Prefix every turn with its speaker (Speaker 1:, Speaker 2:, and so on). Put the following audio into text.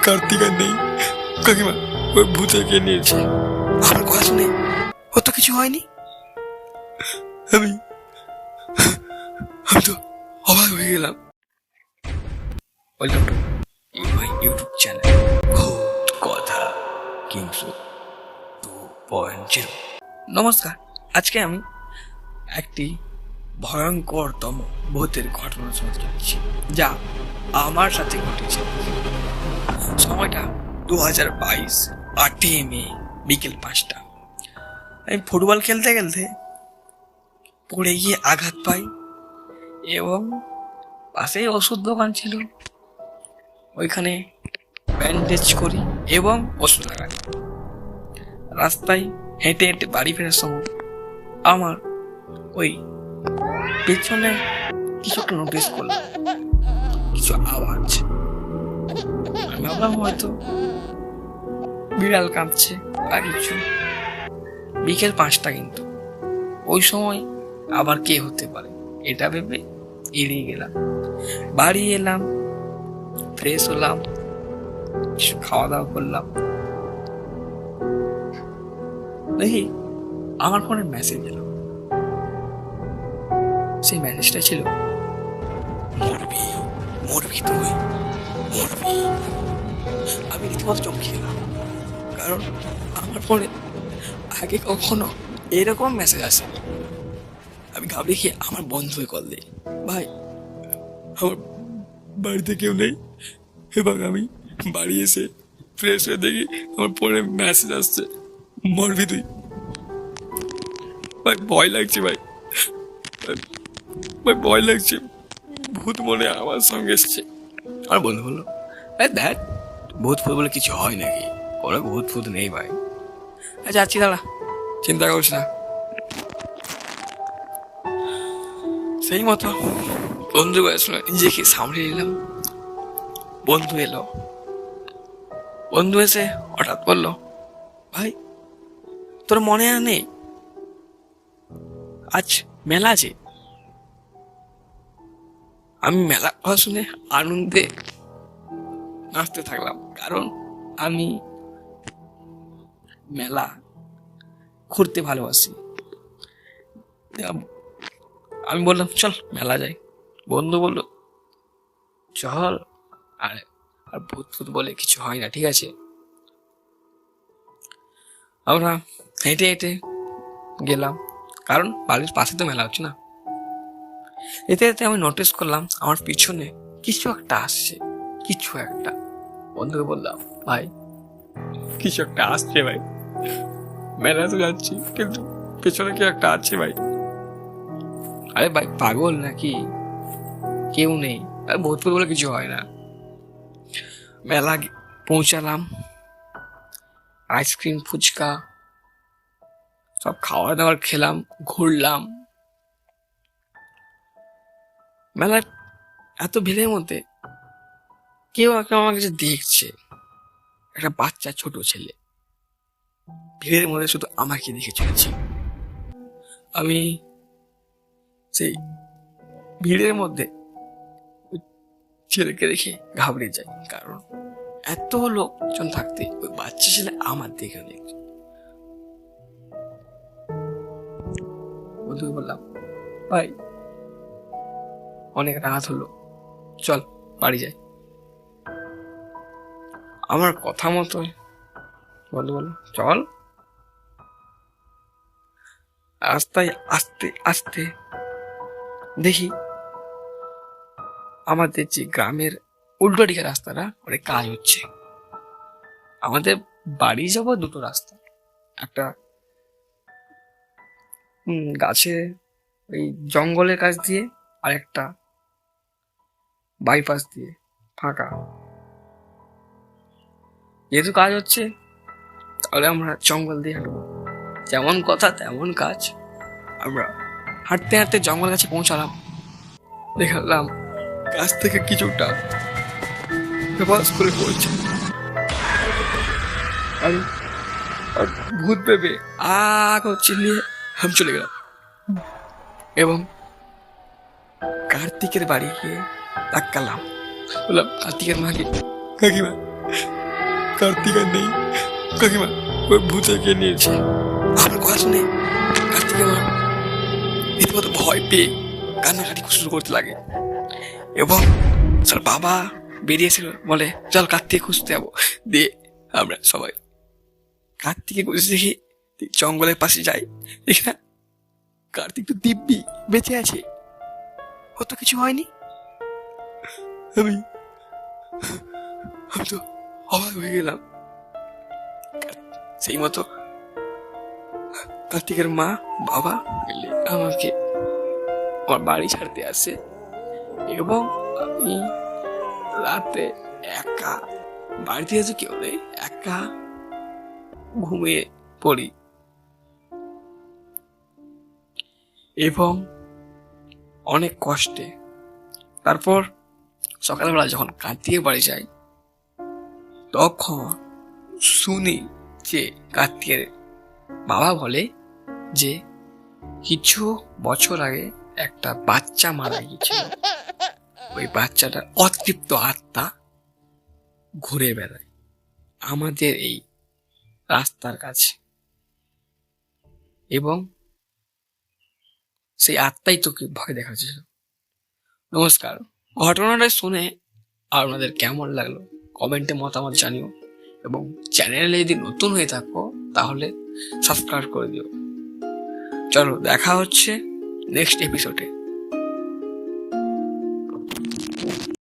Speaker 1: কার্তিক আর নেই। কাকিমা ওই ভূতে কে নিয়েছে।
Speaker 2: আমার কথা শুনে ও তো কিছু হয়নি।
Speaker 1: আমি আমি তো অবাক হয়ে গেলাম।
Speaker 2: Welcome to my YouTube channel ভূত কথা কিংসু 2.0। নমস্কার, আজকে আমি একটি ভয়ঙ্করতম ভূতের ঘটনা শোনাতে যাচ্ছি, যা আমার সাথে ঘটেছে। সময়টা 2022 8ই মে বিকেল 5টা। আমি ফুটবল খেলতে খেলতে পড়ে গিয়ে আঘাত পাই এবং পাশেই ওষুধ দোকান ছিল, ওইখানে ব্যান্ডেজ করি এবং ওষুধ লাগাই। রাস্তায় হেঁটে হেঁটে বাড়ি ফেরার সময় আমার ওই পেছনে কিছু একটা নোটিস করলাম, কিছু আওয়াজ। আমি ভাবলাম হয়তো বিড়াল কাঁদছে বা কিছু। বিকেল 5টা, কিন্তু ওই সময় আবার কে হতে পারে এটা ভেবে এড়িয়ে গেলাম। বাড়ি এলাম, ফ্রেশ হলাম, কিছু খাওয়া দাওয়া করলাম। দেখি আমার ফোনে মেসেজ এলো। সেই মেসেজটা ছিল, মরবি মরবি তুই মরবি। আমি রীতিমতো চমকে গেলাম, কারণ আমার ফোনে আগে কখনো এরকম মেসেজ আসেনি। আমি ঘাবড়ে গিয়ে আমার বন্ধুকে কল দিই, ভাই
Speaker 1: আমার বাড়িতে কেউ নেই এবং আমি বাড়ি এসে ফ্রেশ হয়ে দেখি আমার ফোনে মেসেজ আসছে, মরবি তুই। ভাই ভয় লাগছে, ভাই ভাই ভয় লাগছে। ভূত মনে আমার সঙ্গে এসছে।
Speaker 2: আমার বন্ধু বললো, দেখ ভূত ফুত বলে কিছু হয় নাকি, কোনো ভূত ফুত নেই ভাই। যাচ্ছি, দাঁড়া, চিন্তা করিস না। সেই মতো বন্ধু আসলো, নিজেকে সামলে নিলাম। বন্ধু এলো, বন্ধু এসে হঠাৎ বললো, ভাই তোর মনে আর নেই আজ মেলা আছে? আমি মেলা কথা শুনে আনন্দে নাচতে থাকলাম, কারণ আমি মেলা ঘুরতে ভালোবাসি। আমি বললাম চল মেলা যাই। বন্ধু বললো চল, আর আর ভূত ফুত বলে কিছু হয় না, ঠিক আছে। আমরা হেঁটে হেঁটে গেলাম, কারণ বাড়ির পাশে তো মেলা হচ্ছে না। এতে এতে আমি নোটিস করলাম আমার পিছনে কিছু একটা আসছে, কিছু একটা। বন্ধুকে বললাম, ভাই
Speaker 1: কিছু একটা আসছে ভাই, মেলা তো যাচ্ছি কিন্তু পেছনে কি একটা আছে ভাই।
Speaker 2: আরে ভাই পাগল নাকি, কেউ নেই, আর ভূত ফুত বলে কিছু হয় না। মেলা পৌঁছালাম, আইসক্রিম ফুচকা সব খাওয়া দাওয়ার খেলাম, ঘুরলাম। মেলার এত ভিড়ের মধ্যে কেউ একটা আমার কাছে দেখছে, একটা বাচ্চা ছোট ছেলে ভিড়ের মধ্যে শুধু আমাকে দেখে চলেছে। আমি সেই ভিড়ের মধ্যে ওই ছেলেকে দেখে ঘাবড়ে যাই, কারণ এত লোকজন থাকতে ওই বাচ্চা ছেলে আমার দেখে দেখছে। বন্ধুকে বললাম, ভাই অনেক রাত হলো, চল বাড়ি যাই। আমার কথা মতো বন্ধু বললো চল। রাস্তায় আস্তে আস্তে দেখি আমাদের যে গ্রামের উল্টো দিকে রাস্তাটা, ওটা কাজ হচ্ছে। আমাদের বাড়ি যাবো দুটো রাস্তা, একটা গাছে ওই জঙ্গলের কাছ দিয়ে, আর একটা বাইপাস দিয়ে ফাঁকা। যেহেতু কাজ হচ্ছে তাহলে আমরা জঙ্গল দিয়ে হাঁটবো, যেমন কথা তেমন কাজ। আমরা হাঁটতে হাঁটতে জঙ্গল কাছে পৌঁছালাম, দেখালাম গাছ থেকে কিছুটা বেবাস করে পড়ছে। আর ভূত ভেবে চিল্লিয়ে আমি চলে গেলাম এবং কার্তিকের বাড়ি গিয়ে তাকালাম। বললাম কার্তিকের মাকে,
Speaker 1: কাকিমা কার্তিক আর নেই। কাকিমা ওই ভূতেকে নিয়েছে।
Speaker 2: আমার কথা শুনে কার্তিক আমার রীতিমতো ভয় পেয়ে কান্নাকাটি শুরু করতে লাগে এবং তার বাবা বেরিয়েছিল, বলে চল কার্তিক খুঁজতে যাবো। দিয়ে আমরা সবাই কার্তিকে খুঁজতে দেখি জঙ্গলের পাশে যাই, দেখি না কার্তিক তো দিব্যি বেঁচে আছে, ও তো কিছু হয়নি। আমি আমি তো অবাক হয়ে গেলাম। সেই মতো কার্তিকের মা বাবা মিলে আমাকে আমার বাড়ি ছাড়তে আসে এবং আমি রাতে একা, বাড়িতে এসে কেউ নেই, একা ঘুমিয়ে পড়ি এবং অনেক কষ্টে। তারপর সকালবেলা যখন কার্তিকের বাড়ি যাই তখন শুনি যে কার্তিকের বাবা বলে যে কিছু বছর আগে একটা বাচ্চা মারা গিয়েছিল, ওই বাচ্চাটার অতৃপ্ত আত্মা ঘুরে বেড়ায় আমাদের এই রাস্তার কাছে এবং সেই আত্মাই তোকে ভয় দেখাচ্ছে। নমস্কার, ঘটনাটা শুনে আপনাদের কেমন লাগলো কমেন্টে মতামত জানিও এবং চ্যানেলে যদি নতুন হয়ে থাকো তাহলে সাবস্ক্রাইব করে দিও। চলো দেখা হচ্ছে নেক্সট এপিসোডে।